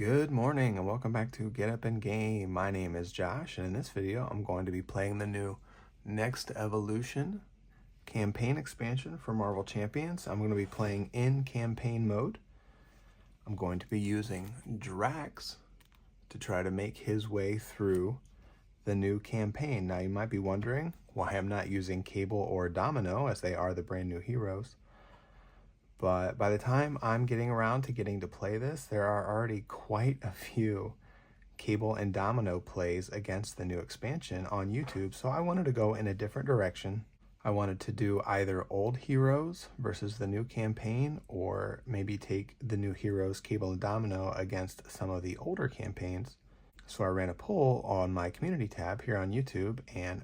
Good morning and welcome back to Get Up and Game. My name is Josh, and in this video I'm going to be playing the new NeXt Evolution campaign expansion for Marvel Champions. I'm going to be playing in campaign mode. I'm going to be using Drax to try to make his way through the new campaign. Now you might be wondering why I'm not using Cable or Domino, as they are the brand new heroes. But by the time I'm getting around to play this, there are already quite a few Cable and Domino plays against the new expansion on YouTube, so I wanted to go in a different direction. I wanted to do either old heroes versus the new campaign, or maybe take the new heroes Cable and Domino against some of the older campaigns. So I ran a poll on my community tab here on YouTube, and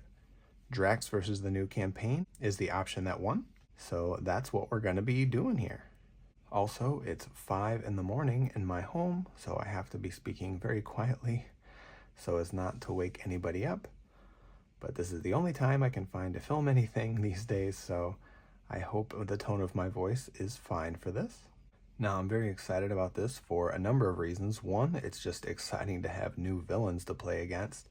Drax versus the new campaign is the option that won. So that's what we're going to be doing here. Also, it's 5 in the morning in my home, so I have to be speaking very quietly so as not to wake anybody up. But this is the only time I can find to film anything these days, so I hope the tone of my voice is fine for this. Now, I'm very excited about this for a number of reasons. One, it's just exciting to have new villains to play against.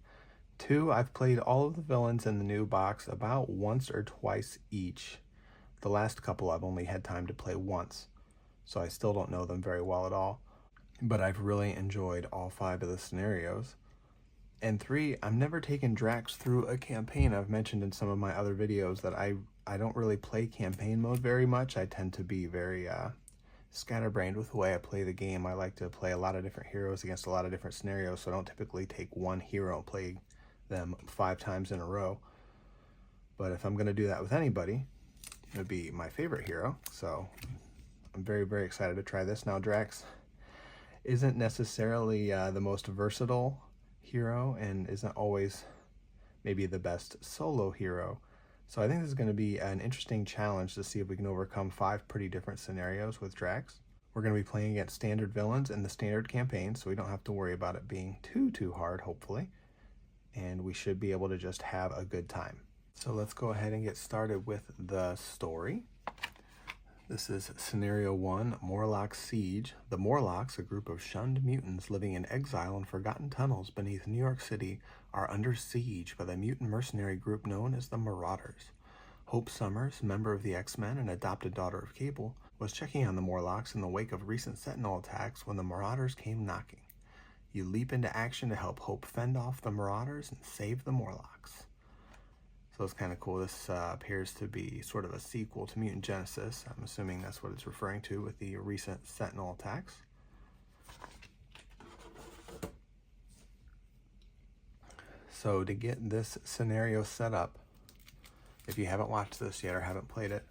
Two, I've played all of the villains in the new box about once or twice each. The last couple I've only had time to play once, so I still don't know them very well at all. But I've really enjoyed all 5 of the scenarios. And 3, I'm never taken Drax through a campaign. I've mentioned in some of my other videos that I don't really play campaign mode very much. I tend to be very scatterbrained with the way I play the game. I like to play a lot of different heroes against a lot of different scenarios, so I don't typically take one hero and play them 5 times in a row. But if I'm going to do that with anybody, it would be my favorite hero, so I'm very, very excited to try this. Now, Drax isn't necessarily the most versatile hero and isn't always maybe the best solo hero, so I think this is going to be an interesting challenge to see if we can overcome 5 pretty different scenarios with Drax. We're going to be playing against standard villains in the standard campaign, so we don't have to worry about it being too hard, hopefully, and we should be able to just have a good time. So let's go ahead and get started with the story. This is Scenario 1, Morlock Siege. The Morlocks, a group of shunned mutants living in exile in forgotten tunnels beneath New York City, are under siege by the mutant mercenary group known as the Marauders. Hope Summers, member of the X-Men and adopted daughter of Cable, was checking on the Morlocks in the wake of recent Sentinel attacks when the Marauders came knocking. You leap into action to help Hope fend off the Marauders and save the Morlocks. So it's kind of cool. This appears to be sort of a sequel to Mutant Genesis. I'm assuming that's what it's referring to with the recent Sentinel attacks. So to get this scenario set up, if you haven't watched this yet or haven't played it,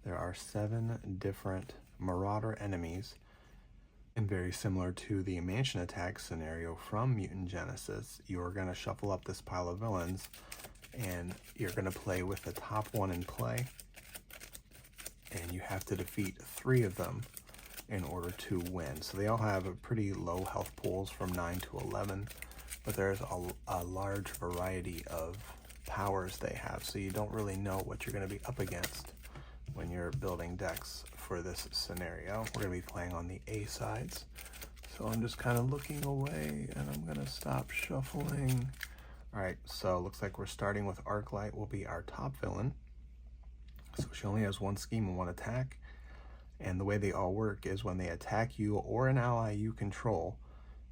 there are 7 different Marauder enemies, and very similar to the Mansion Attack scenario from Mutant Genesis, you're going to shuffle up this pile of villains and you're going to play with the top one in play, and you have to defeat 3 of them in order to win. So they all have a pretty low health pools from 9 to 11, but there's a large variety of powers they have, so you don't really know what you're going to be up against when you're building decks for this scenario. We're going to be playing on the A sides, so I'm just kind of looking away and I'm going to stop shuffling. Alright, so it looks like we're starting with Arclight will be our top villain. So she only has 1 scheme and 1 attack, and the way they all work is when they attack you or an ally you control,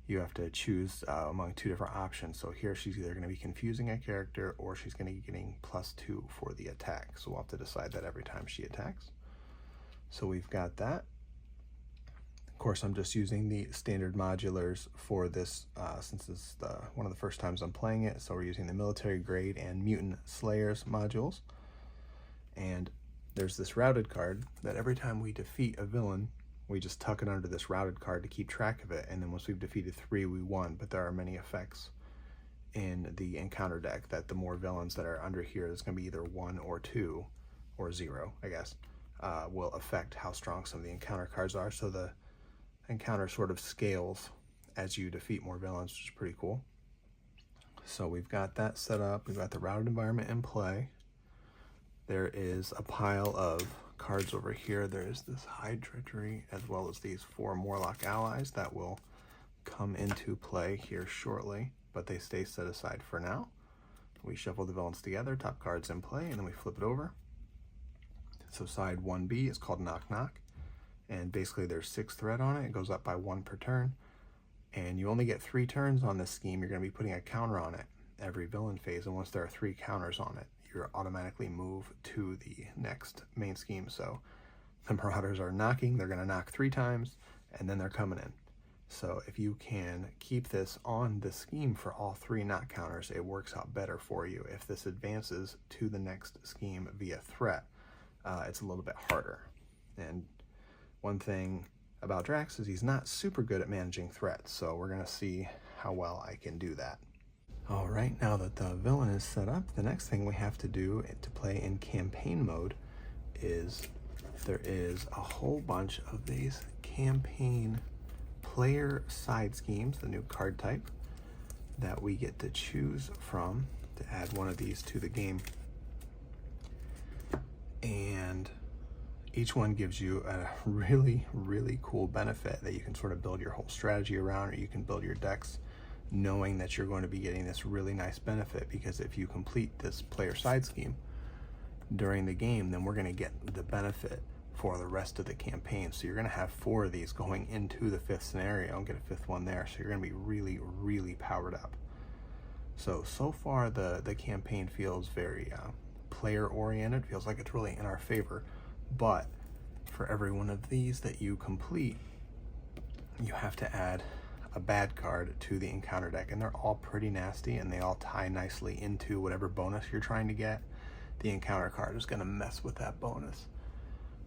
you have to choose among 2 different options. So here she's either going to be confusing a character or she's going to be getting +2 for the attack. So we'll have to decide that every time she attacks. So we've got that. Of course, I'm just using the standard modulars for this since it's one of the first times I'm playing it. So we're using the military grade and mutant slayers modules. And there's this routed card that every time we defeat a villain, we just tuck it under this routed card to keep track of it. And then once we've defeated 3, we won. But there are many effects in the encounter deck that the more villains that are under here, there's going to be either 1 or 2 or 0, I guess, will affect how strong some of the encounter cards are. So the encounter sort of scales as you defeat more villains, which is pretty cool. So we've got that set up. We've got the routed environment in play. There is a pile of cards over here. There is this Hydra tree, as well as these 4 Morlock allies that will come into play here shortly, but they stay set aside for now. We shuffle the villains together, top card's in play, and then we flip it over. So side 1B is called Knock Knock, and basically there's 6 threat on it. It goes up by 1 per turn, and you only get 3 turns on this scheme. You're going to be putting a counter on it every villain phase, and once there are 3 counters on it, you're automatically move to the next main scheme. So the Marauders are knocking, they're going to knock 3 times, and then they're coming in. So if you can keep this on the scheme for all 3 knock counters, it works out better for you. If this advances to the next scheme via threat, it's a little bit harder. And one thing about Drax is he's not super good at managing threats, so we're going to see how well I can do that. All right, now that the villain is set up, the next thing we have to do to play in campaign mode is there is a whole bunch of these campaign player side schemes, the new card type, that we get to choose from to add one of these to the game. And each one gives you a really, really cool benefit that you can sort of build your whole strategy around, or you can build your decks knowing that you're going to be getting this really nice benefit, because if you complete this player side scheme during the game, then we're going to get the benefit for the rest of the campaign. So you're going to have 4 of these going into the 5th scenario and get a 5th one there. So you're going to be really, really powered up. So far the campaign feels very player oriented, feels like it's really in our favor. But for every one of these that you complete, you have to add a bad card to the encounter deck, and they're all pretty nasty, and they all tie nicely into whatever bonus you're trying to get. The encounter card is going to mess with that bonus,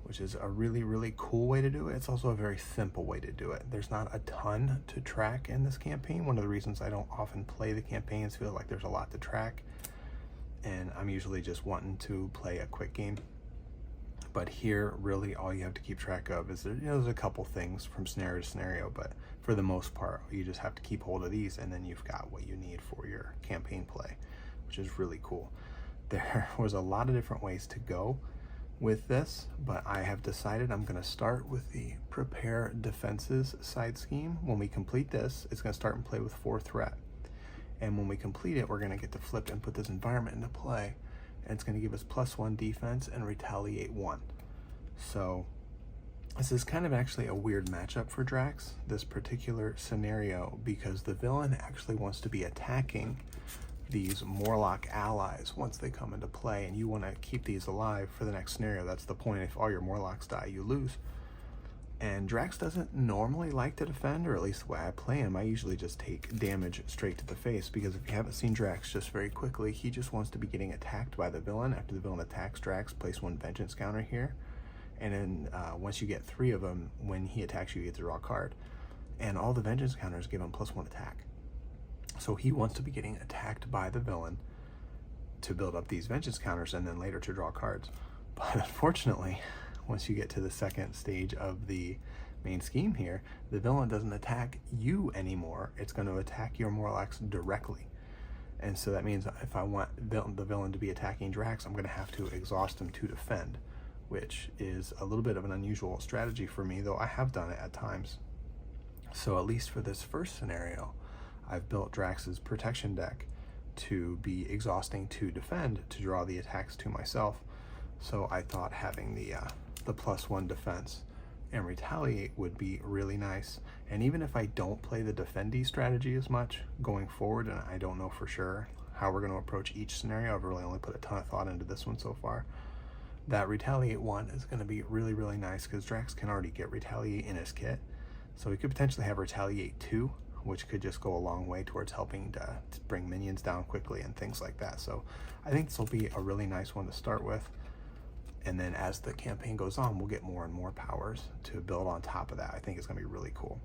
which is a really, really cool way to do it. It's also a very simple way to do it. There's not a ton to track in this campaign. One of the reasons I don't often play the campaigns, feel like there's a lot to track, and I'm usually just wanting to play a quick game. But here, really, all you have to keep track of is there's a couple things from scenario to scenario, but for the most part, you just have to keep hold of these, and then you've got what you need for your campaign play, which is really cool. There was a lot of different ways to go with this, but I have decided I'm going to start with the Prepare Defenses side scheme. When we complete this, it's going to start and play with 4 threat. And when we complete it, we're going to get to flip and put this environment into play. And it's going to give us +1 defense and retaliate 1. So this is kind of actually a weird matchup for Drax, this particular scenario, because the villain actually wants to be attacking these Morlock allies once they come into play, and you want to keep these alive for the next scenario. That's the point. If all your Morlocks die, you lose. And Drax doesn't normally like to defend, or at least the way I play him, I usually just take damage straight to the face, because if you haven't seen Drax, just very quickly, he just wants to be getting attacked by the villain. After the villain attacks Drax, place 1 vengeance counter here, and then once you get 3 of them, when he attacks you, you get to draw a card. And all the vengeance counters give him +1 attack. So he wants to be getting attacked by the villain to build up these vengeance counters, and then later to draw cards. But unfortunately, once you get to the second stage of the main scheme here, the villain doesn't attack you anymore. It's going to attack your Morlocks directly. And so that means if I want the villain to be attacking Drax, I'm going to have to exhaust him to defend, which is a little bit of an unusual strategy for me, though I have done it at times. So at least for this first scenario, I've built Drax's protection deck to be exhausting to defend, to draw the attacks to myself. So I thought having the +1 defense and retaliate would be really nice. And even if I don't play the defendy strategy as much going forward, and I don't know for sure how we're going to approach each scenario, I've really only put a ton of thought into this one so far, that retaliate 1 is going to be really, really nice, because Drax can already get retaliate in his kit. So we could potentially have retaliate 2, which could just go a long way towards helping to bring minions down quickly and things like that. So I think this will be a really nice one to start with. And then as the campaign goes on, we'll get more and more powers to build on top of that. I think it's going to be really cool.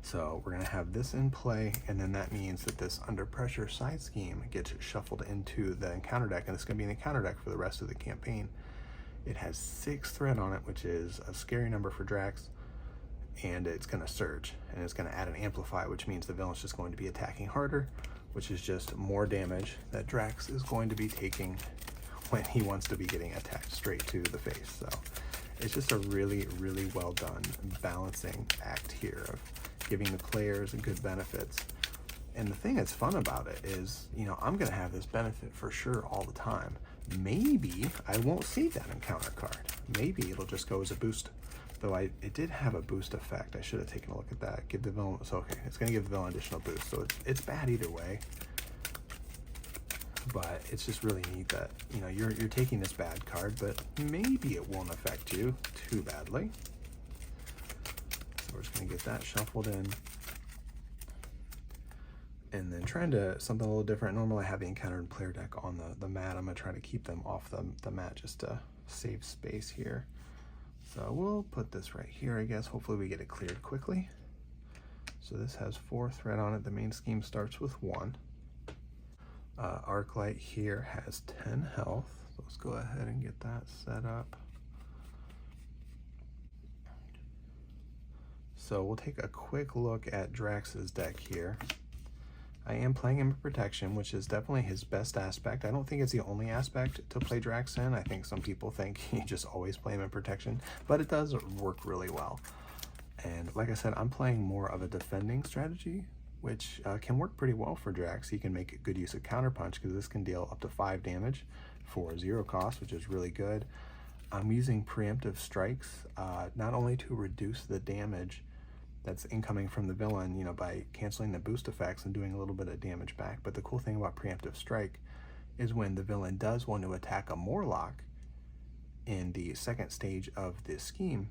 So we're going to have this in play, and then that means that this Under Pressure side scheme gets shuffled into the encounter deck, and it's going to be an encounter deck for the rest of the campaign. It has 6 threat on it, which is a scary number for Drax, and it's going to surge, and it's going to add an amplify, which means the villain's just going to be attacking harder, which is just more damage that Drax is going to be taking when he wants to be getting attacked straight to the face. So it's just a really, really well done balancing act here of giving the players good benefits. And the thing that's fun about it is, you know, I'm going to have this benefit for sure all the time. Maybe I won't see that encounter card. Maybe it'll just go as a boost. Though it did have a boost effect. I should have taken a look at that. Give the villain, so okay, it's going to give the villain additional boost. So it's bad either way. But it's just really neat that, you know, you're taking this bad card, but maybe it won't affect you too badly. So we're just going to get that shuffled in. And then trying to something a little different. Normally I have the encounter and player deck on the mat. I'm going to try to keep them off the mat just to save space here. So we'll put this right here, I guess. Hopefully we get it cleared quickly. So this has 4 thread on it. The main scheme starts with 1. Arclight here has 10 health. So let's go ahead and get that set up. So we'll take a quick look at Drax's deck here. I am playing him in protection, which is definitely his best aspect. I don't think it's the only aspect to play Drax in. I think some people think you just always play him in protection, but it does work really well. And like I said, I'm playing more of a defending strategy, which can work pretty well for Drax. He can make good use of Counterpunch because this can deal up to 5 damage for 0 cost, which is really good. I'm using Preemptive Strikes, not only to reduce the damage that's incoming from the villain, you know, by canceling the boost effects and doing a little bit of damage back. But the cool thing about Preemptive Strike is when the villain does want to attack a Morlock in the second stage of this scheme,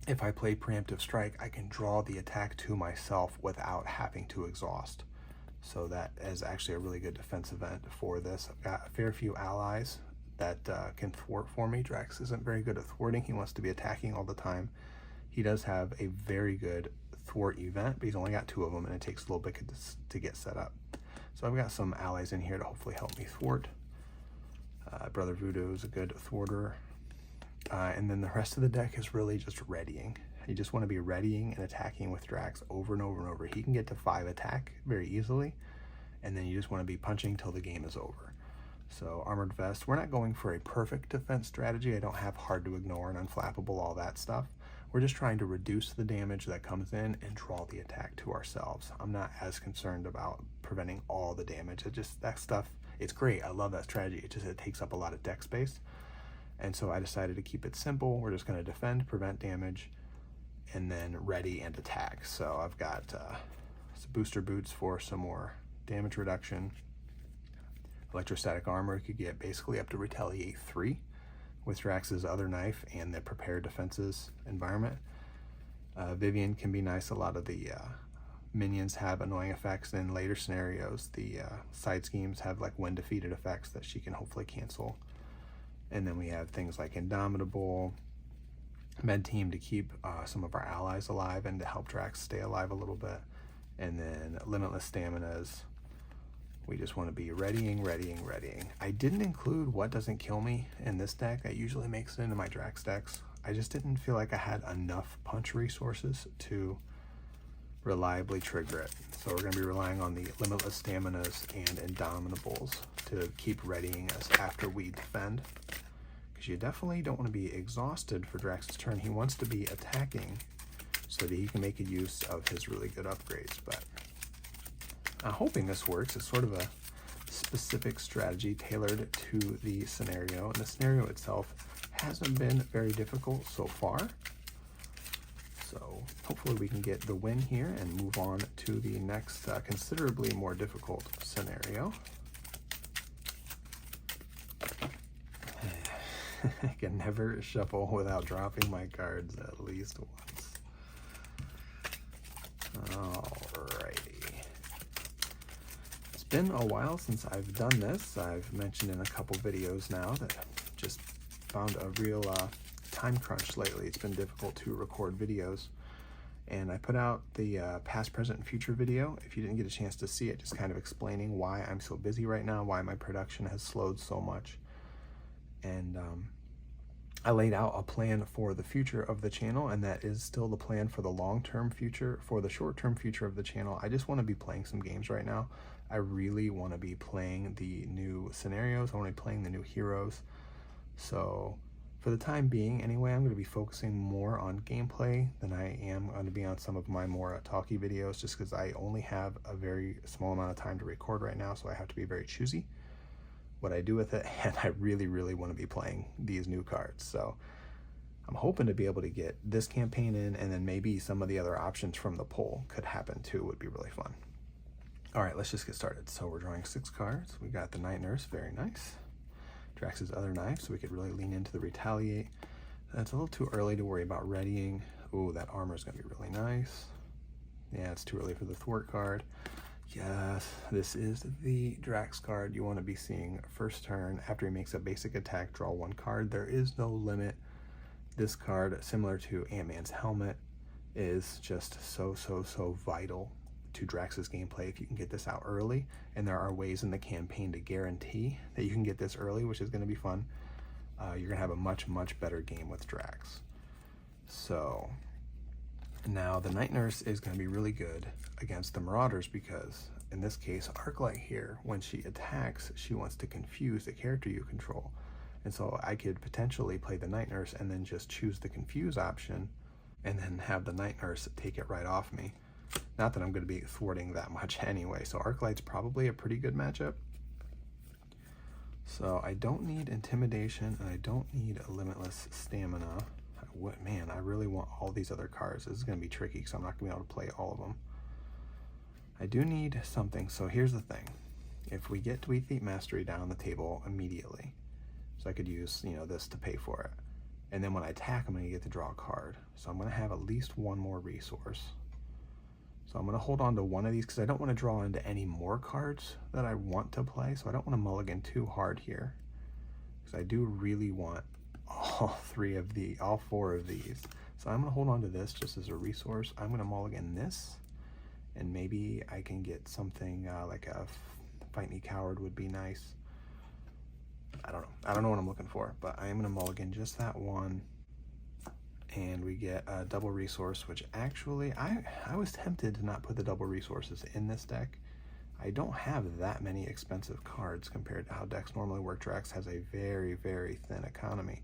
if I play Preemptive Strike, I can draw the attack to myself without having to exhaust. So that is actually a really good defense event for this. I've got a fair few allies that can thwart for me. Drax isn't very good at thwarting. He wants to be attacking all the time. He does have a very good thwart event, but he's only got 2 of them, and it takes a little bit to get set up. So I've got some allies in here to hopefully help me thwart. Brother Voodoo is a good thwarter. And then the rest of the deck is really just readying. You just want to be readying and attacking with Drax over and over and over. He can get to 5 attack very easily, and then you just want to be punching till the game is over. So Armored Vest, we're not going for a perfect defense strategy. I don't have Hard to Ignore and Unflappable, all that stuff. We're just trying to reduce the damage that comes in and draw the attack to ourselves. I'm not as concerned about preventing all the damage. That stuff, it's great. I love that strategy. It takes up a lot of deck space. And so I decided to keep it simple. We're just going to defend, prevent damage, and then ready and attack. So I've got some booster boots for some more damage reduction. Electrostatic armor could get basically up to Retaliate 3 with Drax's other knife and the prepared defenses environment. Vivian can be nice. A lot of the minions have annoying effects in later scenarios. The side schemes have like when defeated effects that she can hopefully cancel. And then we have things like Indomitable, Med Team to keep some of our allies alive and to help Drax stay alive a little bit. And then Limitless Staminas. We just want to be readying. I didn't include What Doesn't Kill Me in this deck. I usually makes it into my Drax decks. I just didn't feel like I had enough punch resources to reliably trigger it. So we're going to be relying on the Limitless Staminas and Indomitables to keep readying us after we defend. Because you definitely don't want to be exhausted for Drax's turn. He wants to be attacking so that he can make a use of his really good upgrades. But I'm hoping this works. It's sort of a specific strategy tailored to the scenario. And the scenario itself hasn't been very difficult so far. So hopefully we can get the win here and move on to the next considerably more difficult scenario. I can never shuffle without dropping my cards at least once. Alrighty. It's been a while since I've done this. I've mentioned in a couple videos now that I've just found a real time crunch lately. It's been difficult to record videos. And I put out the past, present, and future video. If you didn't get a chance to see it, just kind of explaining why I'm so busy right now, why my production has slowed so much. And I laid out a plan for the future of the channel, and that is still the plan for the long-term future. For the short-term future of the channel, I just want to be playing some games right now. I really want to be playing the new scenarios. I want to be playing the new heroes. So For the time being, anyway, I'm going to be focusing more on gameplay than I am going to be on some of my more talky videos, just because I only have a very small amount of time to record right now, so I have to be very choosy what I do with it, and I really, really want to be playing these new cards. So I'm hoping to be able to get this campaign in, and then maybe some of the other options from the poll could happen too. Would be really fun. All right, let's just get started. So we're drawing 6 cards. We got the Night Nurse, very nice. Drax's other knife, so we could really lean into the retaliate. That's a little too early to worry about readying. Ooh, that armor is going to be really nice. Yeah, it's too early for the thwart card. Yes, this is the Drax card you want to be seeing first turn. After he makes a basic attack, draw 1 card. There is no limit. This card, similar to Ant-Man's helmet, is just so vital to Drax's gameplay if you can get this out early. And there are ways in the campaign to guarantee that you can get this early, which is going to be fun. You're going to have a much better game with Drax. So now the Night Nurse is going to be really good against the Marauders, because in this case, Arclight here, when she attacks, she wants to confuse the character you control. And so I could potentially play the Night Nurse and then just choose the confuse option and then have the Night Nurse take it right off me. Not that I'm going to be thwarting that much anyway, so Arclight's probably a pretty good matchup. So I don't need Intimidation, and I don't need a Limitless Stamina. Man, I really want all these other cards. This is going to be tricky because I'm not going to be able to play all of them. I do need something, so here's the thing. If we get Dweethite Mastery down on the table immediately, so I could use, this to pay for it. And then when I attack, I'm going to get to draw a card. So I'm going to have at least 1 more resource. So I'm going to hold on to one of these because I don't want to draw into any more cards that I want to play. So I don't want to mulligan too hard here, because I do really want all 4 of these. So I'm going to hold on to this just as a resource. I'm going to mulligan this, and maybe I can get something like a Fight Me Coward would be nice. I don't know what I'm looking for, but I am going to mulligan just that one. And we get a double resource, which actually, I was tempted to not put the double resources in this deck. I don't have that many expensive cards compared to how decks normally work. Drax has a very thin economy.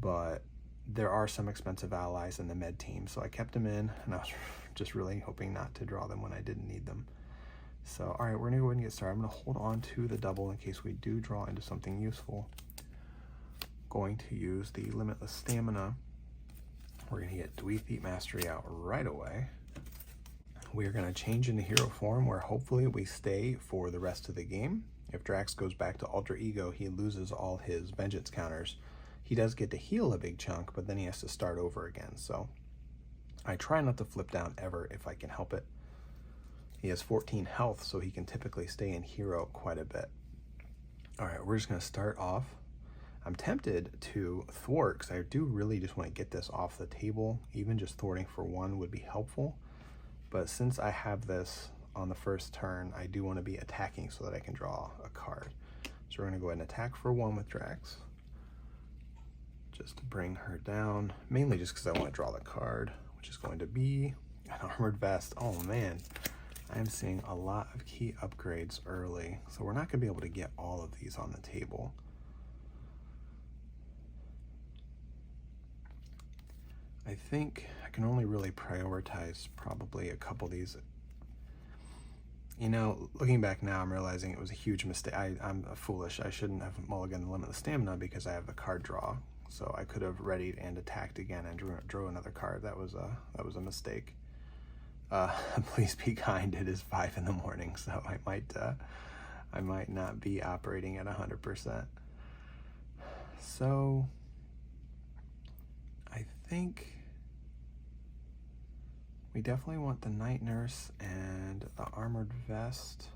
But there are some expensive allies in the med team, so I kept them in, and I was just really hoping not to draw them when I didn't need them. So, all right, we're going to go ahead and get started. I'm going to hold on to the double in case we do draw into something useful. Going to use the Limitless Stamina. We're going to get Dweethite Mastery out right away. We are going to change into hero form, where hopefully we stay for the rest of the game. If Drax goes back to Alter Ego, he loses all his vengeance counters. He does get to heal a big chunk, but then he has to start over again. So I try not to flip down ever if I can help it. He has 14 health, so he can typically stay in hero quite a bit. All right, we're just going to start off. I'm tempted to thwart because I do really just want to get this off the table. Even just thwarting for 1 would be helpful. But since I have this on the first turn, I do want to be attacking so that I can draw a card. So we're going to go ahead and attack for 1 with Drax, just to bring her down, mainly just because I want to draw the card, which is going to be an Armored Vest. Oh man, I am seeing a lot of key upgrades early, so we're not going to be able to get all of these on the table. I think I can only really prioritize probably a couple of these. Looking back now, I'm realizing it was a huge mistake. I'm foolish. I shouldn't have mulliganed the Limitless Stamina because I have the card draw. So I could have readied and attacked again and drew another card. That was a mistake. Please be kind. It is 5 in the morning, so I might not be operating at 100%. So I think we definitely want the Night Nurse and the Armored Vest.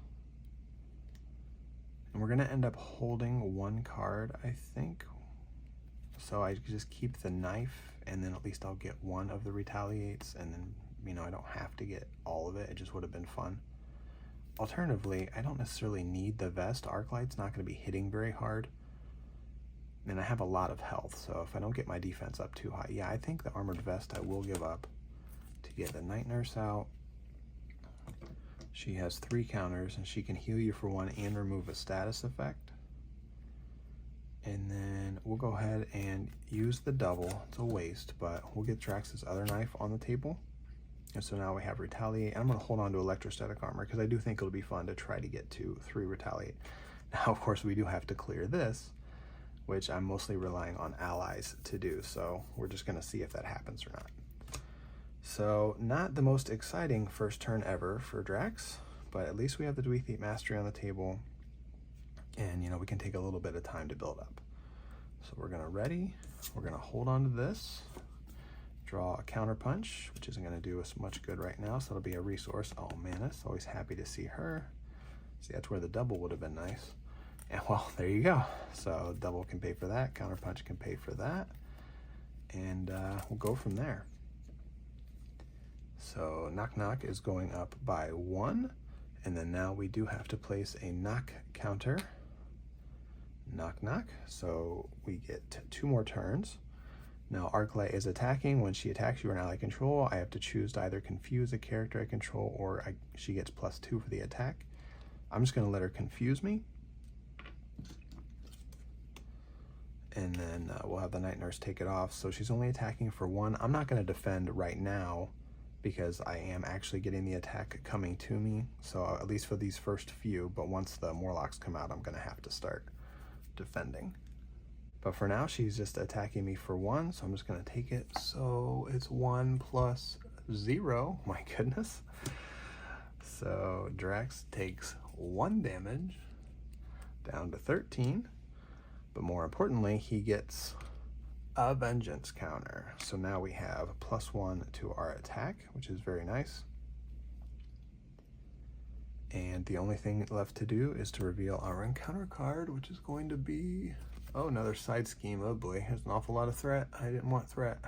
And we're going to end up holding 1 card, I think. So I just keep the knife, and then at least I'll get 1 of the retaliates, and then, I don't have to get all of it. It just would have been fun. Alternatively, I don't necessarily need the vest. Arclight's not going to be hitting very hard. And I have a lot of health, so if I don't get my defense up too high, yeah, I think the Armored Vest I will give up to get the Night Nurse out. She has 3 counters, and she can heal you for 1 and remove a status effect. And then we'll go ahead and use the double. It's a waste, but we'll get Drax's other knife on the table. And so now we have retaliate. And I'm going to hold on to electrostatic armor because I do think it'll be fun to try to get to 3 retaliate. Now, of course, we do have to clear this, which I'm mostly relying on allies to do. So we're just going to see if that happens or not. So not the most exciting first turn ever for Drax, but at least we have the Dweethite Mastery on the table. And, you know, we can take a little bit of time to build up. So we're going to ready. We're going to hold on to this. Draw a counter punch, which isn't going to do us much good right now. So it'll be a resource. Oh, Manus. Always happy to see her. See, that's where the double would have been nice. And, well, there you go. So double can pay for that. Counter punch can pay for that. And we'll go from there. So knock knock is going up by 1. And then now we do have to place a knock counter. Knock knock, so we get 2 more turns. Now Arclight is attacking. When she attacks you or an ally control, I have to choose to either confuse a character I control or she gets +2 for the attack. I'm just going to let her confuse me. And then we'll have the Night Nurse take it off. So she's only attacking for 1. I'm not going to defend right now because I am actually getting the attack coming to me. So at least for these first few, but once the Morlocks come out, I'm going to have to start defending. But for now, she's just attacking me for 1, so I'm just going to take it. So it's 1 plus 0. My goodness. So Drax takes 1 damage, down to 13. But more importantly, he gets a vengeance counter. So now we have +1 to our attack, which is very nice. And the only thing left to do is to reveal our encounter card, which is going to be, oh, another side scheme. Oh boy, there's an awful lot of threat. I didn't want threat.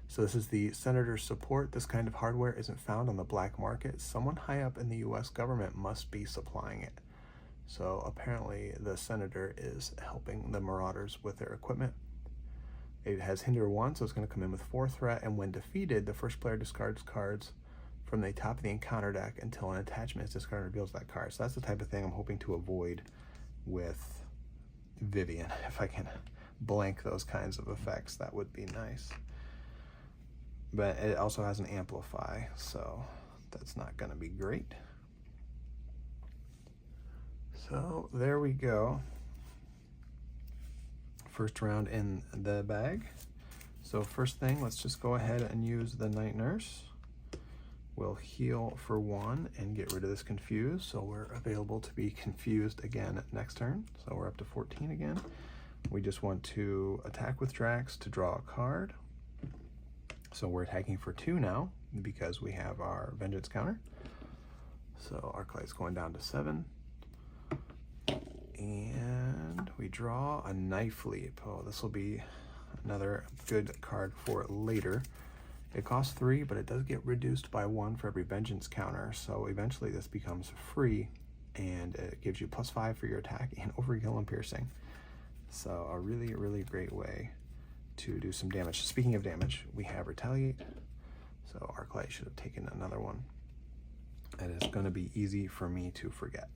So this is the Senator's support. This kind of hardware isn't found on the black market. Someone high up in the US government must be supplying it. So apparently the Senator is helping the Marauders with their equipment. It has Hinder 1, so it's going to come in with 4 threat, and when defeated, the first player discards cards from the top of the encounter deck until an attachment is discarded and reveals that card. So that's the type of thing I'm hoping to avoid with Vivian. If I can blank those kinds of effects, that would be nice. But it also has an amplify, so that's not going to be great. So there we go. First round in the bag. So first thing, let's just go ahead and use the Night Nurse. We'll heal for 1 and get rid of this confuse, so we're available to be confused again next turn. So we're up to 14 again. We just want to attack with Drax to draw a card. So we're attacking for 2 now because we have our vengeance counter. So Arclight's going down to 7. And we draw a Knife Leap. Oh, this will be another good card for later. It costs 3, but it does get reduced by 1 for every vengeance counter. So eventually this becomes free, and it gives you +5 for your attack and overkill and piercing. So a really, really great way to do some damage. Speaking of damage, we have Retaliate. So Arclight should have taken another one. And it's going to be easy for me to forget.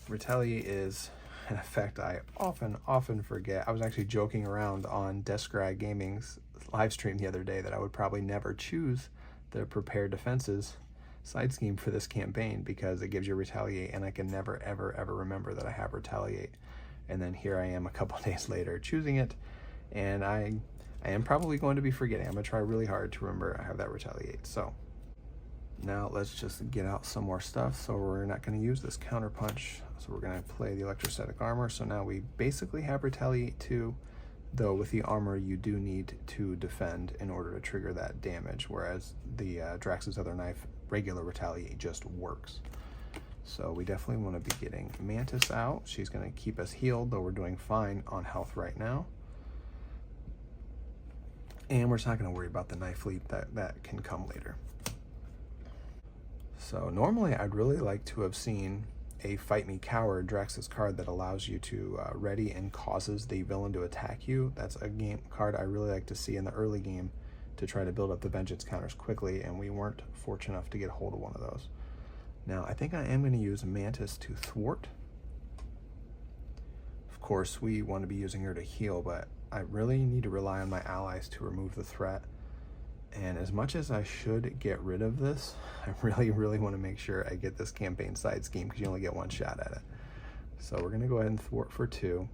Retaliate is an effect I often forget. I was actually joking around on Descry Gaming's live stream the other day that I would probably never choose the Prepare Defenses side scheme for this campaign because it gives you Retaliate, and I can never, ever, ever remember that I have Retaliate. And then here I am a couple days later choosing it, and I am probably going to be forgetting. I'm going to try really hard to remember I have that Retaliate. So now let's just get out some more stuff. So we're not going to use this counter punch. So we're going to play the electrostatic armor. So now we basically have Retaliate 2, though with the armor you do need to defend in order to trigger that damage, whereas the Drax's other knife, regular Retaliate, just works. So we definitely want to be getting Mantis out. She's going to keep us healed, though we're doing fine on health right now. And we're just not going to worry about the Knife Leap. That can come later. So normally I'd really like to have seen a Fight Me Coward, Drax's card that allows you to ready and causes the villain to attack you. That's a game card I really like to see in the early game to try to build up the vengeance counters quickly, and we weren't fortunate enough to get a hold of one of those. Now I think I am going to use Mantis to thwart. Of course, we want to be using her to heal, but I really need to rely on my allies to remove the threat. And as much as I should get rid of this, I really want to make sure I get this campaign side scheme, because you only get one shot at it. So we're going to go ahead and thwart for 2.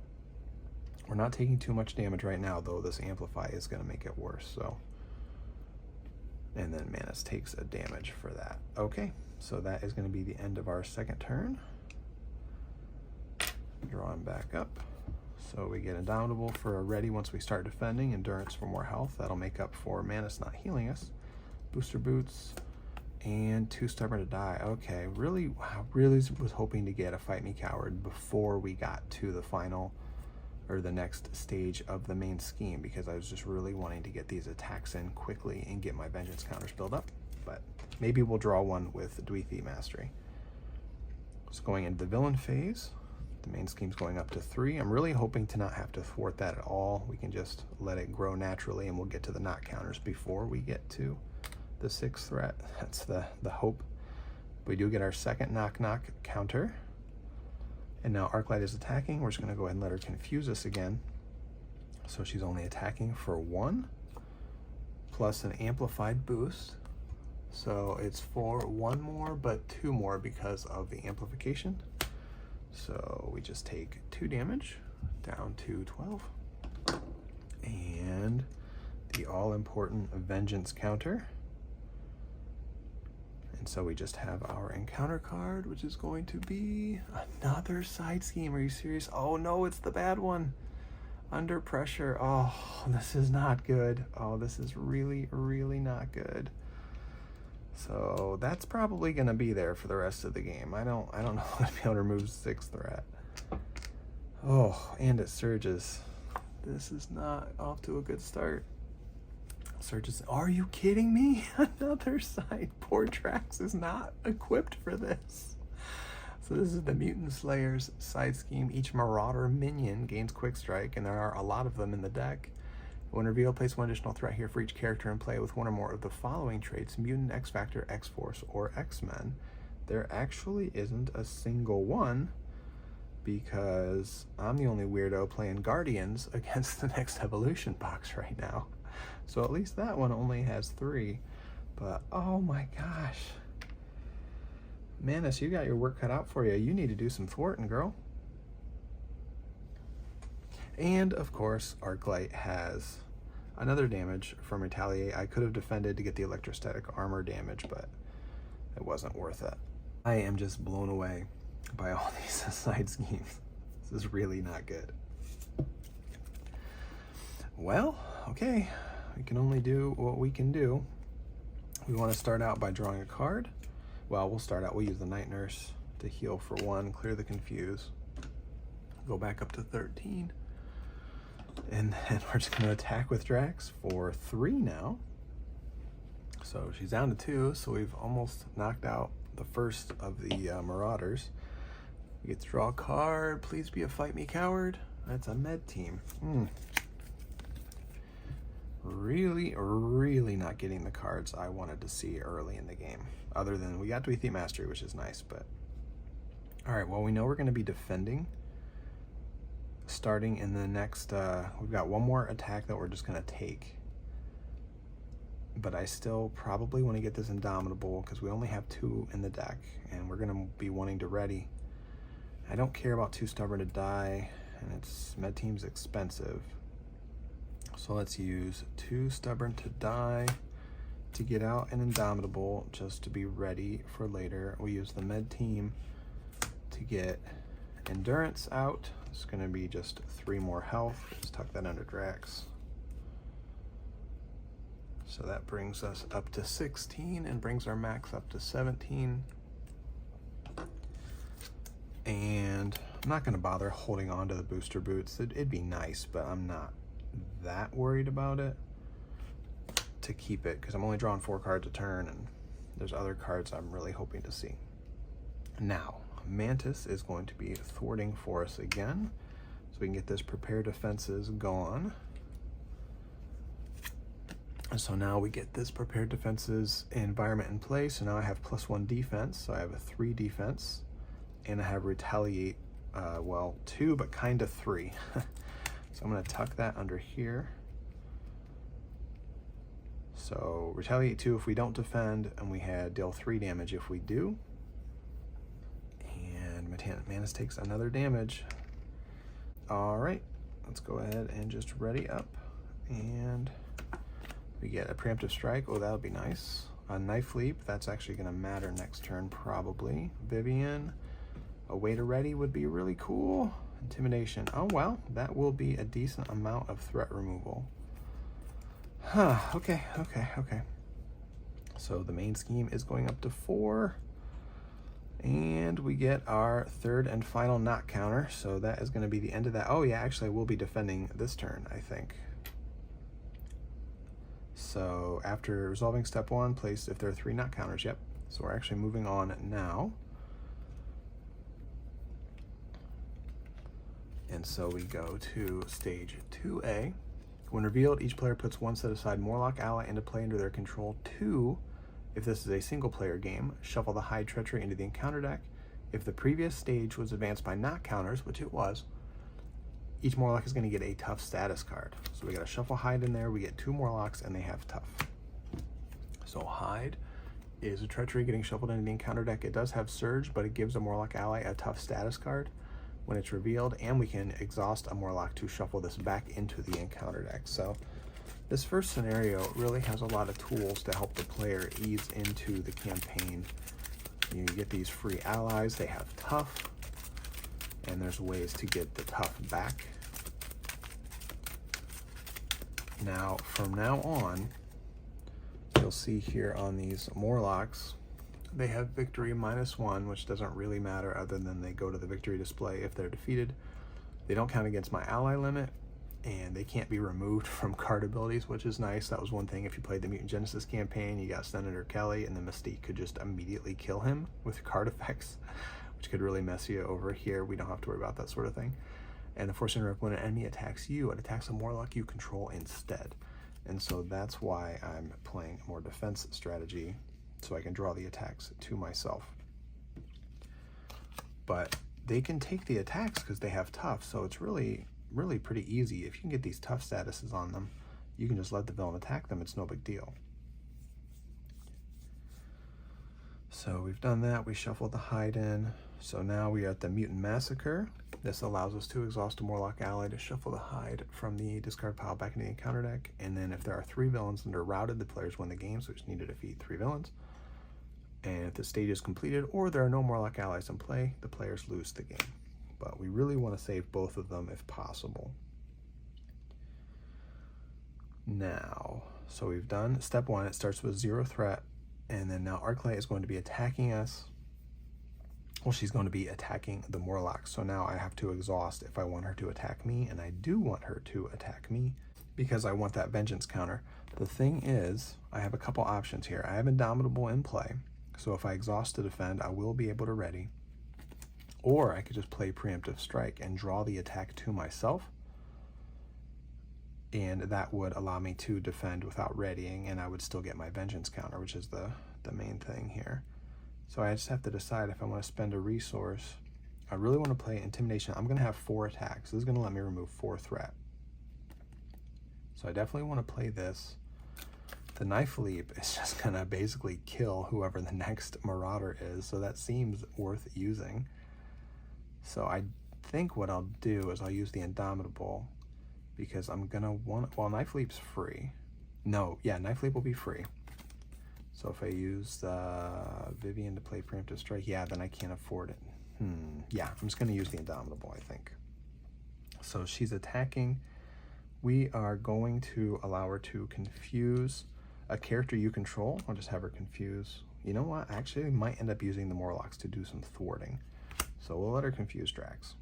We're not taking too much damage right now, though this amplify is going to make it worse. So, and then Manus takes a damage for that. Okay, so that is going to be the end of our second turn. Drawing back up. So we get Indomitable for a ready once we start defending, Endurance for more health. That'll make up for Manus not healing us. Booster Boots, and 2 Stubborn to Die. Okay, really was hoping to get a Fight Me Coward before we got to the final, or the next stage of the main scheme, because I was just really wanting to get these attacks in quickly and get my vengeance counters built up. But maybe we'll draw one with Dweethee Mastery. So going into the villain phase, the main scheme's going up to 3. I'm really hoping to not have to thwart that at all. We can just let it grow naturally, and we'll get to the knock counters before we get to the 6th threat. That's the hope. We do get our second knock counter. And now Arclight is attacking. We're just going to go ahead and let her confuse us again. So she's only attacking for 1, plus an amplified boost. So it's for 1 more, but 2 more because of the amplification. So we just take 2 damage, down to 12. And the all-important Vengeance counter. And so we just have our encounter card, which is going to be another side scheme. Are you serious? Oh no, it's the bad one. Under Pressure. Oh, this is not good. Oh, this is really not good. So that's probably gonna be there for the rest of the game. I don't know how to be able to remove 6th threat. Oh, and it surges. This is not off to a good start. Surges. Are you kidding me? Another side. Poor Drax is not equipped for this. So this is the Mutant Slayer's side scheme. Each Marauder minion gains Quick Strike, and there are a lot of them in the deck. When revealed, place 1 additional threat here for each character in play with 1 or more of the following traits: Mutant, X-Factor, X-Force, or X-Men. There actually isn't a single one, because I'm the only weirdo playing Guardians against the NeXt Evolution box right now. So at least that one only has 3. But oh my gosh. Manus, you got your work cut out for you. You need to do some thwarting, girl. And of course, Arclight has another damage from Retaliate. I could have defended to get the electrostatic armor damage, but it wasn't worth it. I am just blown away by all these side schemes. This is really not good. Well, okay. We can only do what we can do. We want to start out by drawing a card. Well, we'll use the Night Nurse to heal for 1, clear the Confuse, go back up to 13. And then we're just going to attack with Drax for 3 now. So she's down to 2, so we've almost knocked out the first of the Marauders. We get to draw a card. Please be a Fight Me Coward. That's a med team. Really not getting the cards I wanted to see early in the game. Other than we got Dweethee Mastery, which is nice, but... Alright, well, we know we're going to be defending. Starting in the next, we've got 1 more attack that we're just going to take. But I still probably want to get this Indomitable, because we only have 2 in the deck, and we're going to be wanting to ready. I don't care about 2 Stubborn to Die, and it's med team's expensive. So let's use 2 Stubborn to Die to get out an Indomitable, just to be ready for later. We use the med team to get Endurance out. It's going to be just 3 more health. Let's tuck that under Drax. So that brings us up to 16 and brings our max up to 17. And I'm not going to bother holding on to the booster boots. It'd be nice, but I'm not that worried about it to keep it, because I'm only drawing 4 cards a turn, and there's other cards I'm really hoping to see. Now, Mantis is going to be thwarting for us again, so we can get this Prepare Defenses gone. So now we get this Prepare Defenses environment in place, so now I have +1 defense, so I have a 3 defense, and I have Retaliate well, 2, but kind of 3. So I'm going to tuck that under here. So retaliate 2 if we don't defend, and we had deal 3 damage if we do. And Manus takes another damage. All right, let's go ahead and just ready up. And we get a preemptive strike. Oh, that would be nice. A knife leap, that's actually going to matter next turn probably. Vivian, a way to ready would be really cool. Intimidation. Oh, well, that will be a decent amount of threat removal. Huh, okay. So the main scheme is going up to 4. And we get our 3rd and final knock counter. So that is going to be the end of that. Oh, yeah, actually, I will be defending this turn, I think. So after resolving step 1, place if there are 3 knock counters. Yep. So we're actually moving on now. And so we go to stage 2A. When revealed, each player puts 1 set aside Morlock ally into play under their control. 2, if this is a single player game, shuffle the Hide Treachery into the encounter deck. If the previous stage was advanced by knock counters, which it was, each Morlock is going to get a tough status card. So we got a shuffle Hide in there. We get 2 Morlocks and they have tough. So Hide is a treachery getting shuffled into the encounter deck. It does have Surge, but it gives a Morlock ally a tough status card when it's revealed, and we can exhaust a Morlock to shuffle this back into the encounter deck. So this first scenario really has a lot of tools to help the player ease into the campaign. You get these free allies, they have tough, and there's ways to get the tough back. Now, from now on, you'll see here on these Morlocks, they have victory -1, which doesn't really matter other than they go to the victory display if they're defeated. They don't count against my ally limit, and they can't be removed from card abilities, which is nice. That was one thing. If you played the Mutant Genesis campaign, you got Senator Kelly, and the Mystique could just immediately kill him with card effects, which could really mess you over. Here, we don't have to worry about that sort of thing. And the force interrupt when an enemy attacks you, it attacks a Morlock you control instead. And so that's why I'm playing a more defense strategy, so I can draw the attacks to myself. But they can take the attacks because they have tough, so it's really pretty easy. If you can get these tough statuses on them, you can just let the villain attack them. It's no big deal. So we've done that. We shuffled the Hide in. So now we are at the Mutant Massacre. This allows us to exhaust a Morlock ally to shuffle the Hide from the discard pile back into the encounter deck. And then if there are 3 villains and they're routed, the players win the game, so we just need to defeat 3 villains. And if the stage is completed or there are no Morlock allies in play, the players lose the game. But we really want to save both of them if possible. Now, so we've done step 1. It starts with 0 threat, and then now Arclight is going to be attacking us. Well, she's going to be attacking the Morlock. So now I have to exhaust if I want her to attack me, and I do want her to attack me because I want that vengeance counter. The thing is, I have a couple options here. I have Indomitable in play, so if I exhaust to defend, I will be able to ready. Or I could just play Preemptive Strike and draw the attack to myself, and that would allow me to defend without readying, and I would still get my vengeance counter, which is the main thing here. So I just have to decide if I want to spend a resource. I really want to play Intimidation. I'm going to have 4 attacks. This is going to let me remove 4 threat. So I definitely want to play this. The Knife Leap is just going to basically kill whoever the next Marauder is, so that seems worth using. So I think what I'll do is I'll use the Indomitable, because I'm going to want, well, Knife Leap's free. No, yeah, Knife Leap will be free. So if I use Vivian to play Preemptive Strike, yeah, then I can't afford it. Yeah, I'm just going to use the Indomitable, I think. So she's attacking. We are going to allow her to confuse a character you control. I'll just have her confuse. You know what? Actually, I might end up using the Morlocks to do some thwarting. So we'll let her confuse Drax.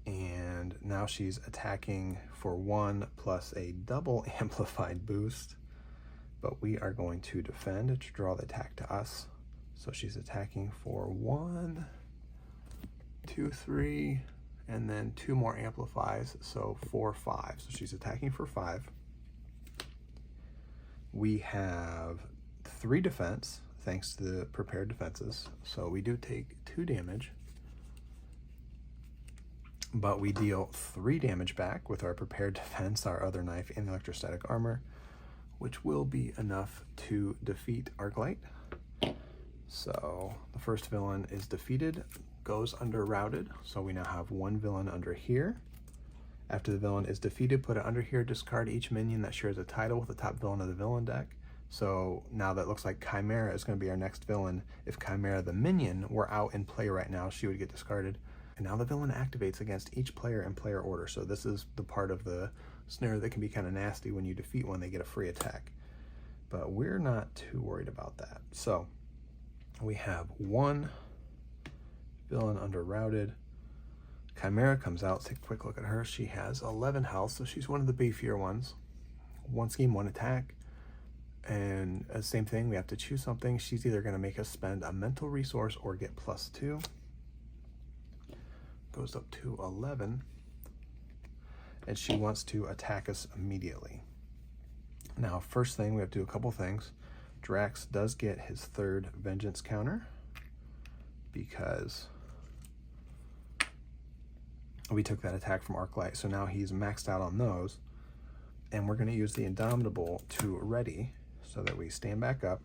And now she's attacking for 1 plus a double amplified boost. But we are going to defend to draw the attack to us. So she's attacking for 1, 2, 3, and then 2 more amplifies, so 4, 5. So she's attacking for 5. We have 3 defense, thanks to the prepared defenses. So we do take 2 damage. but we deal 3 damage back with our prepared defense, our other knife, and the electrostatic armor, which will be enough to defeat Arclight. So the first villain is defeated, goes under routed, so we now have 1 villain under here. After the villain is defeated, put it under here, discard each minion that shares a title with the top villain of the villain deck. So now that looks like Chimera is going to be our next villain. If Chimera the minion were out in play right now, she would get discarded. And now the villain activates against each player in player order. So this is the part of the scenario that can be kind of nasty. When you defeat one, they get a free attack. But we're not too worried about that. So we have 1 villain under routed. Chimera comes out. Let's take a quick look at her. She has 11 health, so she's one of the beefier ones. 1 scheme, 1 attack. And same thing, we have to choose something. She's either going to make us spend a mental resource or get +2. Goes up to 11. And she wants to attack us immediately. Now, first thing, we have to do a couple things. Drax does get his 3rd vengeance counter because we took that attack from Arclight. So now he's maxed out on those. And we're going to use the Indomitable to ready so that we stand back up.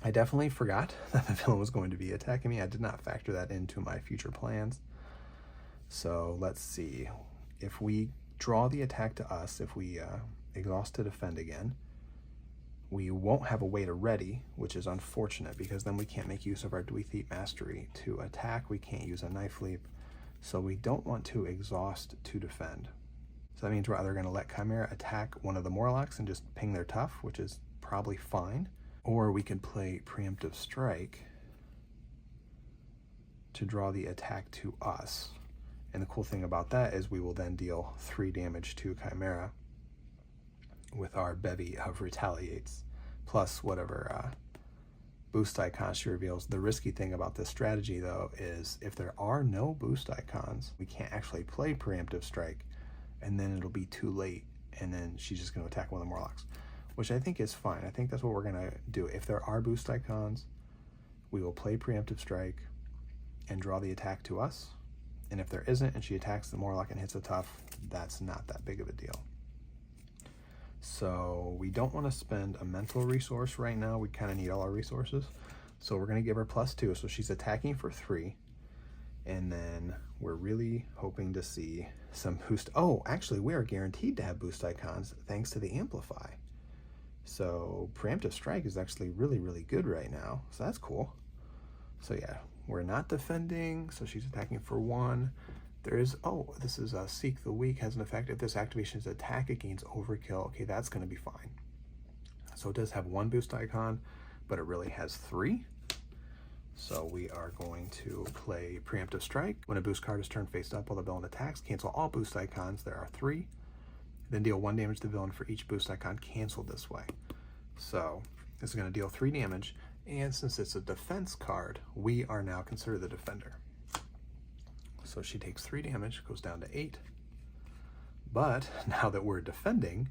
I definitely forgot that the villain was going to be attacking me. I did not factor that into my future plans. So let's see. If we draw the attack to us, if we exhaust to defend again, we won't have a way to ready, which is unfortunate because then we can't make use of our Dweethite Mastery to attack. We can't use a Knife Leap. So we don't want to exhaust to defend. So that means we're either going to let Chimera attack one of the Morlocks and just ping their tough, which is probably fine, or we could play Preemptive Strike to draw the attack to us. And the cool thing about that is we will then deal 3 damage to Chimera with our bevy of Retaliates, plus whatever boost icons she reveals. The risky thing about this strategy, though, is if there are no boost icons, we can't actually play Preemptive Strike, and then it'll be too late, and then she's just going to attack one of the Morlocks, which I think is fine. I think that's what we're going to do. If there are boost icons, we will play Preemptive Strike and draw the attack to us. And if there isn't and she attacks the Morlock and hits a tough, that's not that big of a deal. So we don't want to spend a mental resource right now. We kind of need all our resources. So we're going to give her +2. So she's attacking for 3. And then we're really hoping to see some boost. Oh, actually, we are guaranteed to have boost icons thanks to the Amplify. So Preemptive Strike is actually really, really good right now. So that's cool. So yeah, we're not defending. So she's attacking for 1. There is, oh, this is Seek the Weak has an effect. If this activation is attack, it gains overkill. Okay, that's going to be fine. So it does have 1 boost icon, but it really has 3. So we are going to play Preemptive Strike. When a boost card is turned face up while the villain attacks, cancel all boost icons. There are 3. Then deal 1 damage to the villain for each boost icon canceled this way. So this is going to deal 3 damage. And since it's a defense card, we are now considered the defender. So she takes 3 damage, goes down to 8. But now that we're defending,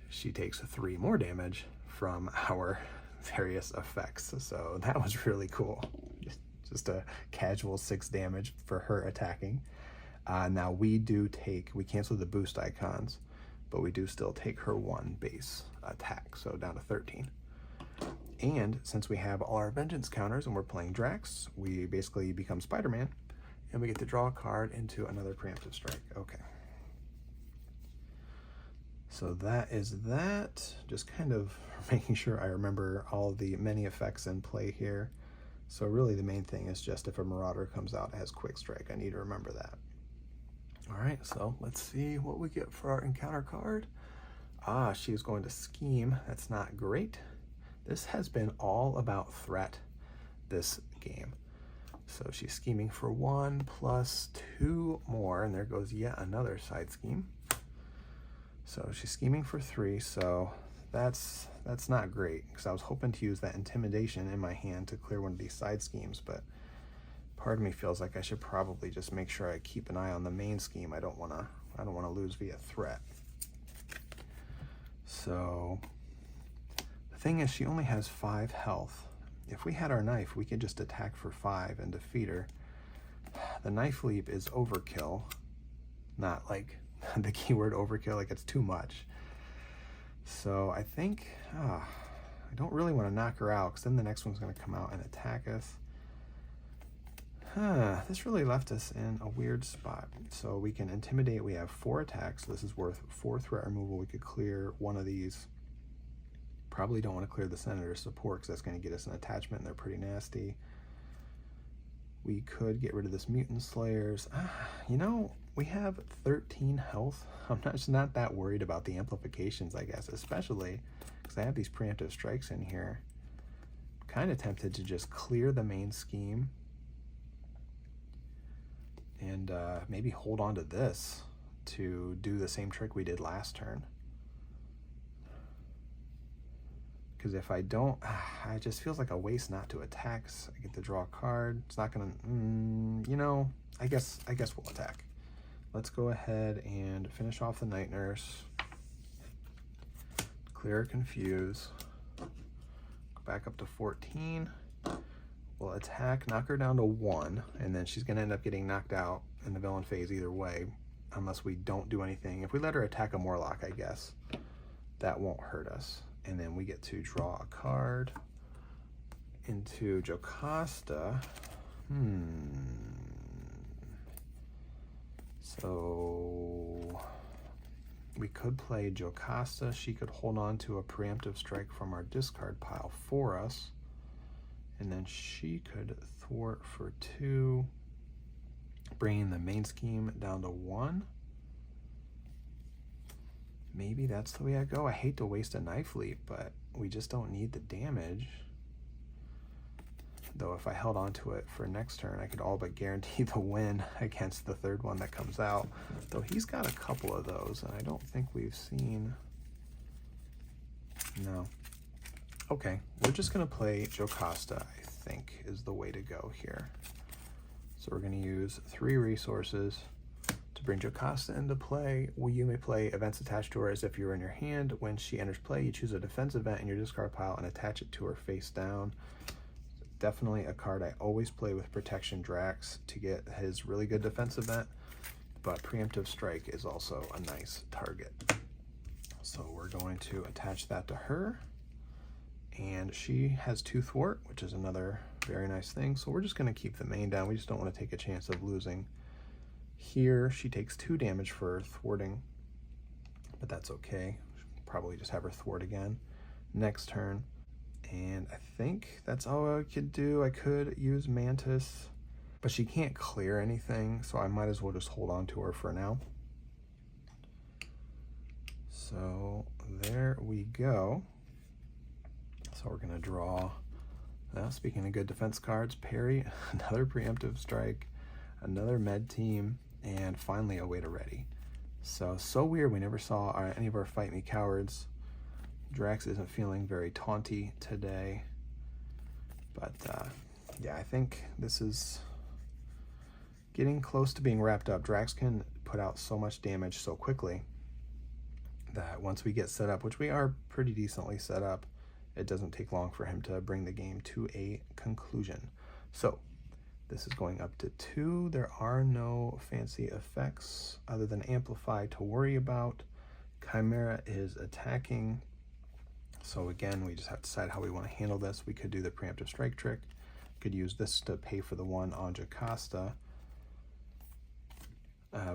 she takes 3 more damage from our various effects. So that was really cool. Just a casual 6 damage for her attacking. Now we cancel the boost icons, but we do still take her 1 base attack, so down to 13. And since we have all our vengeance counters and we're playing Drax, we basically become Spider-Man, and we get to draw a card into another Preemptive Strike. Okay. So that is that. Just kind of making sure I remember all the many effects in play here. So really the main thing is just if a Marauder comes out and has Quick Strike, I need to remember that. All right, so let's see what we get for our encounter card. She's going to Scheme. That's not great. This has been all about threat this game. So she's scheming for 1 plus 2 more, and there goes yet another side scheme. So she's scheming for 3, so that's not great, because I was hoping to use that Intimidation in my hand to clear one of these side schemes, but part of me feels like I should probably just make sure I keep an eye on the main scheme. I don't want to lose via threat. So the thing is, she only has 5 health. If we had our knife, we could just attack for 5 and defeat her. The knife leap is overkill, not like the keyword overkill, like it's too much. So I think I don't really want to knock her out, because then the next one's going to come out and attack us. This really left us in a weird spot. So we can intimidate. We have 4 attacks. So this is worth 4 threat removal. We could clear one of these. Probably don't want to clear the Senator's support, because that's going to get us an attachment, and they're pretty nasty. We could get rid of this Mutant Slayers. You know, we have 13 health. I'm just not that worried about the amplifications, I guess, especially because I have these preemptive strikes in here. I'm kind of tempted to just clear the main scheme and maybe hold on to this to do the same trick we did last turn. Because if I don't, it just feels like a waste not to attack. So I get to draw a card. It's not gonna, you know, I guess we'll attack. Let's go ahead and finish off the Night Nurse. Clear, confuse. Go back up to 14. We'll attack, knock her down to 1, and then she's gonna end up getting knocked out in the villain phase either way, unless we don't do anything. If we let her attack a Morlock, I guess, that won't hurt us. And then we get to draw a card into Jocasta. So we could play Jocasta. She could hold on to a preemptive strike from our discard pile for us. And then she could thwart for 2, bringing the main scheme down to 1. Maybe that's the way I go. I hate to waste a knife leap, but we just don't need the damage. Though if I held on to it for next turn, I could all but guarantee the win against the 3rd one that comes out. Though he's got a couple of those, and I don't think we've seen... No. Okay, we're just going to play Jocasta, I think, is the way to go here. So we're going to use 3 resources to bring Jocasta into play. You may play events attached to her as if you were in your hand. When she enters play, you choose a defense event in your discard pile and attach it to her face down. Definitely a card I always play with Protection Drax to get his really good defense event, but Preemptive Strike is also a nice target. So we're going to attach that to her, and she has 2 thwart, which is another very nice thing. So we're just going to keep the main down. We just don't want to take a chance of losing. Here, she takes 2 damage for thwarting, but that's okay. Probably just have her thwart again next turn. And I think that's all I could do. I could use Mantis, but she can't clear anything, so I might as well just hold on to her for now. So there we go. So we're going to draw, speaking of good defense cards, parry, another preemptive strike, another med team, and finally a way to ready. So weird, we never saw any of our Fight Me Cowards. Drax isn't feeling very taunty today, but yeah, I think this is getting close to being wrapped up. Drax can put out so much damage so quickly that once we get set up, which we are pretty decently set up, it doesn't take long for him to bring the game to a conclusion. So this is going up to 2. There are no fancy effects other than Amplify to worry about. Chimera is attacking. So again, we just have to decide how we want to handle this. We could do the Preemptive Strike trick. Could use this to pay for the 1 on Jocasta.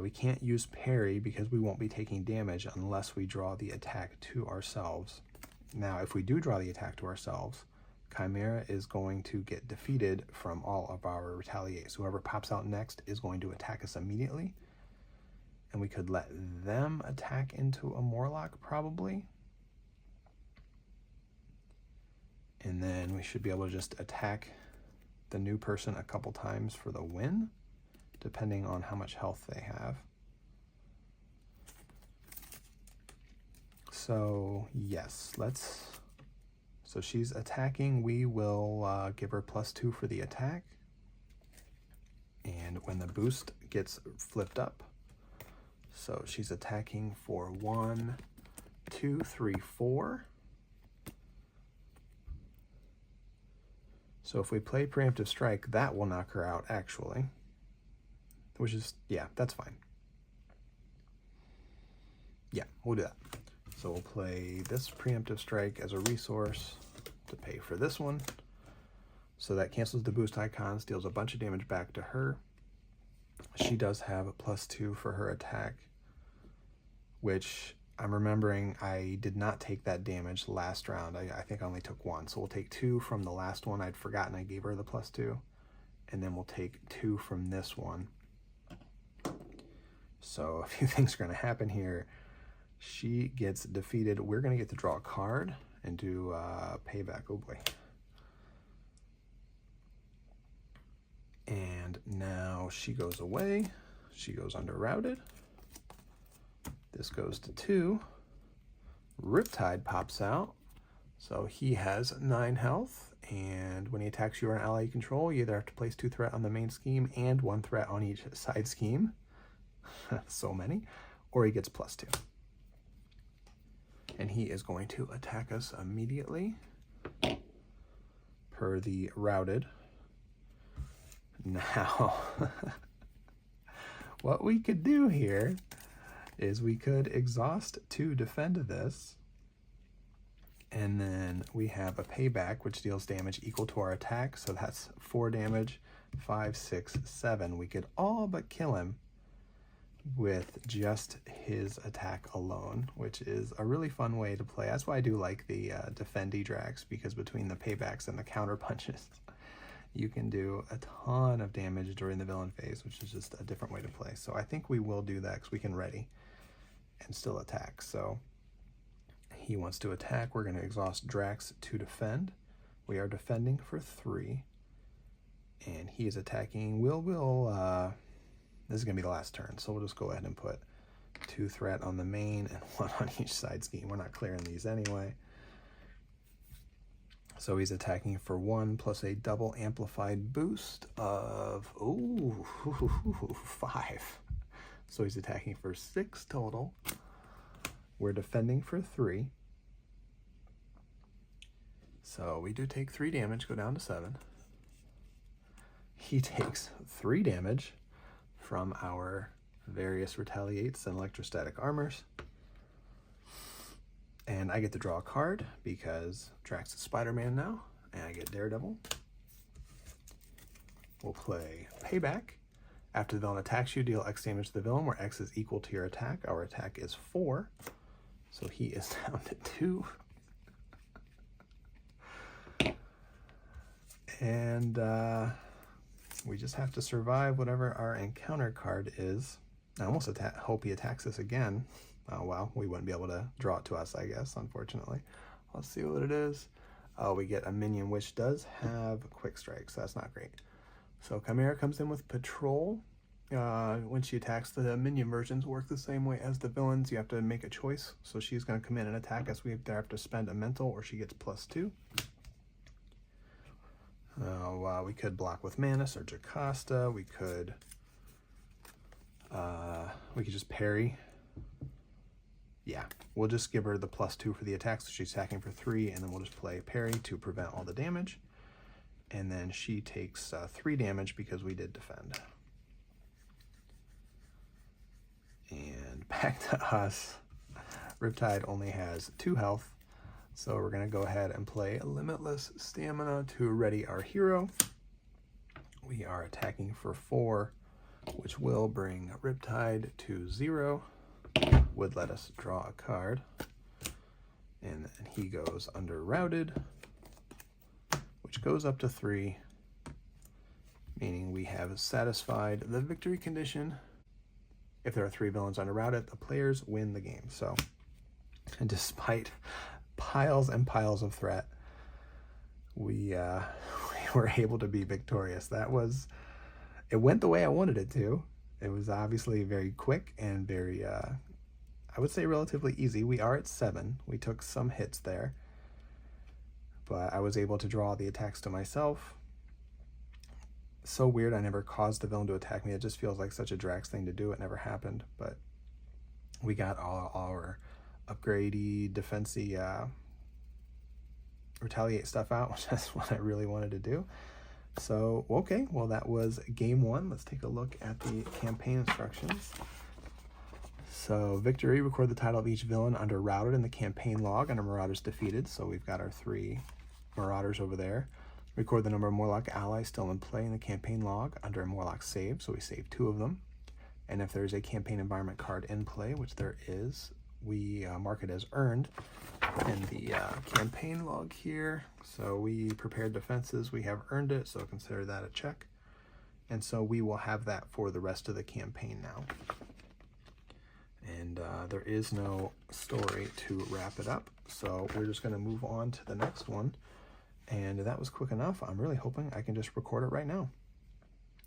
We can't use parry because we won't be taking damage unless we draw the attack to ourselves. Now, if we do draw the attack to ourselves, Chimera is going to get defeated from all of our retaliates. Whoever pops out next is going to attack us immediately. And we could let them attack into a Morlock, probably. And then we should be able to just attack the new person a couple times for the win, depending on how much health they have. So yes, so she's attacking. We will give her +2 for the attack. And when the boost gets flipped up, so she's attacking for 1, 2, 3, 4. So if we play Preemptive Strike, that will knock her out, actually. which is, yeah, that's fine. Yeah, we'll do that. So we'll play this preemptive strike as a resource to pay for this one. So that cancels the boost icons, deals a bunch of damage back to her. She does have a +2 for her attack, which I'm remembering I did not take that damage last round. I think I only took 1. So we'll take 2 from the last one. I'd forgotten I gave her the +2. And then we'll take 2 from this one. So a few things are going to happen here. She gets defeated. We're going to get to draw a card and do payback. Oh boy. And now she goes away. She goes under routed. This goes to 2. Riptide pops out. So he has 9 health. And when he attacks you or an ally you control, you either have to place 2 threat on the main scheme and 1 threat on each side scheme. So many. Or he gets +2. And he is going to attack us immediately per the routed. Now, what we could do here is we could exhaust to defend this, and then we have a payback which deals damage equal to our attack, so that's 4 damage, 5, 6, 7. We could all but kill him with just his attack alone, which is a really fun way to play. That's why I do like the defendy Drax, because between the paybacks and the counter punches, you can do a ton of damage during the villain phase, which is just a different way to play. So I think we will do that because we can ready and still attack. So he wants to attack. We're going to exhaust Drax to defend. We are defending for 3. And he is attacking. This is going to be the last turn, so we'll just go ahead and put 2 threat on the main and 1 on each side scheme. We're not clearing these anyway. So he's attacking for 1 plus a double amplified boost of 5. So he's attacking for 6 total. We're defending for 3. So we do take 3 damage, go down to 7. He takes 3 damage from our various retaliates and electrostatic armors. And I get to draw a card because Drax is Spider-Man now, and I get Daredevil. We'll play Payback. After the villain attacks you, deal X damage to the villain, where X is equal to your attack. Our attack is 4, so he is down to 2. And we just have to survive whatever our encounter card is. I almost hope he attacks us again. Oh, well, we wouldn't be able to draw it to us, I guess, unfortunately. Let's see what it is. Oh, we get a minion, which does have quick strike, so that's not great. So Chimera comes in with Patrol. When she attacks, the minion versions work the same way as the villains. You have to make a choice. So she's going to come in and attack us. We either have to spend a mental or she gets +2. We could block with Manus or Jocasta. We could just parry. Yeah, we'll just give her the +2 for the attack, so she's attacking for 3, and then we'll just play parry to prevent all the damage. And then she takes 3 damage because we did defend. And back to us. Riptide only has 2 health, so we're going to go ahead and play Limitless Stamina to ready our hero. We are attacking for 4, which will bring Riptide to 0. Would let us draw a card, and then he goes under routed, which goes up to 3, meaning we have satisfied the victory condition. If there are 3 villains under routed, the players win the game. So, and despite piles and piles of threat, we were able to be victorious. It went the way I wanted it to. It was obviously very quick and very I would say relatively easy. We are at 7. We took some hits there, but I was able to draw the attacks to myself. So weird, I never caused the villain to attack me. It just feels like such a Drax thing to do. It never happened, but we got all our upgradey, defensey, retaliate stuff out, which is what I really wanted to do. So, okay, well that was game 1. Let's take a look at the campaign instructions. So, victory, record the title of each villain under routed in the campaign log under Marauders defeated. So we've got our 3 Marauders over there. Record the number of Morlock allies still in play in the campaign log under Morlock save. So we save 2 of them. And if there's a campaign environment card in play, which there is, we mark it as earned in the campaign log here. So we prepared defenses, we have earned it, so consider that a check. And so we will have that for the rest of the campaign now. And there is no story to wrap it up, so we're just going to move on to the next one. And that was quick enough. I'm really hoping I can just record it right now.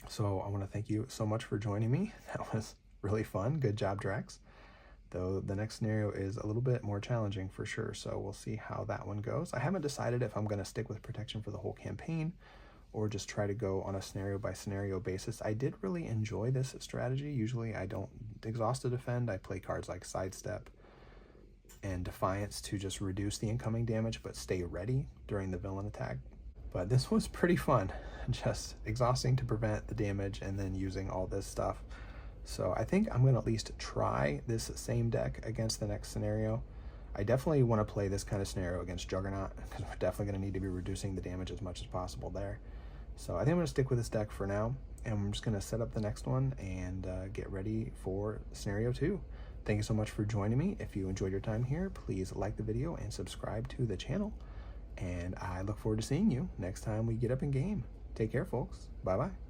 So I want to thank you so much for joining me. That was really fun. Good job, Drax. Though the next scenario is a little bit more challenging for sure, so we'll see how that one goes. I haven't decided if I'm going to stick with protection for the whole campaign or just try to go on a scenario by scenario basis. I did really enjoy this strategy. Usually I don't exhaust to defend. I play cards like Sidestep and Defiance to just reduce the incoming damage but stay ready during the villain attack. But this was pretty fun, just exhausting to prevent the damage and then using all this stuff. So I think I'm going to at least try this same deck against the next scenario. I definitely want to play this kind of scenario against Juggernaut because we're definitely going to need to be reducing the damage as much as possible there. So I think I'm going to stick with this deck for now, and I'm just going to set up the next one and get ready for scenario 2. Thank you so much for joining me. If you enjoyed your time here, please like the video and subscribe to the channel. And I look forward to seeing you next time we get up in game. Take care, folks. Bye-bye.